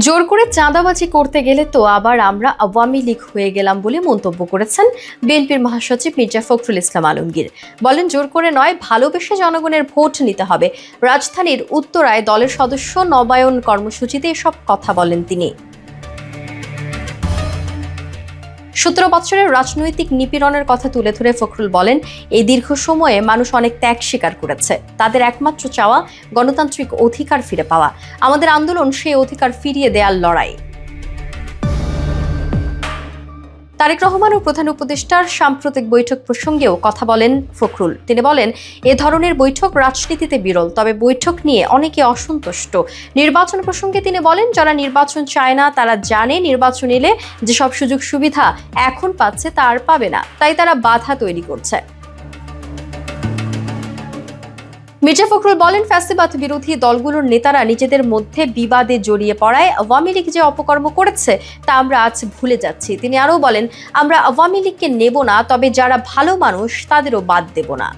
জোর করে চাঁদাবাজি করতে গেলে তো আবার আমরা আওয়ামী লীগ হয়ে গেলাম বলে মন্তব্য করেছেন বিএনপির মহাসচিব মির্জা ফখরুল ইসলাম আলমগীর। বলেন, জোর করে নয়, ভালোবেসে জনগণের ভোট নিতে হবে। রাজধানীর উত্তরায় দলের সদস্য নবায়ন কর্মসূচিতে এসব কথা বলেন তিনি। 17 বছরের রাজনৈতিক নিপীড়নের কথা তুলে ধরে ফখরুল বলেন, এই দীর্ঘ সময়ে মানুষ অনেক ত্যাগ স্বীকার করেছে। তাদের একমাত্র চাওয়া গণতান্ত্রিক অধিকার ফিরে পাওয়া। আমাদের আন্দোলন সেই অধিকার ফিরিয়ে দেওয়ার লড়াই। তারেক রহমান ও প্রধান উপদেষ্টার সাম্প্রতিক বৈঠক প্রসঙ্গেও কথা বলেন ফখরুল। তিনি বলেন, এ ধরনের বৈঠক রাজনীতিতে বিরল, তবে বৈঠক নিয়ে অনেকে অসন্তুষ্ট। নির্বাচন প্রসঙ্গে তিনি বলেন, যারা নির্বাচন চায় না তারা জানে নির্বাচন এলে যেসব সুযোগ সুবিধা এখন পাচ্ছে তা আর পাবে না, তাই তারা বাধা তৈরি করছে। মির্জা ফখরুল বলেন, ফ্যাসিবাদ বিরোধী দলগুলোর নেতারা নিজেদের মধ্যে বিবাদে জড়িয়ে পড়ায় আওয়ামী লীগ যে অপকর্ম করেছে তা আমরা আজ ভুলে যাচ্ছি। তিনি আরও বলেন, আমরা আওয়ামী লীগকে নেব না, তবে যারা ভালো মানুষ তাদেরও বাদ দেব না।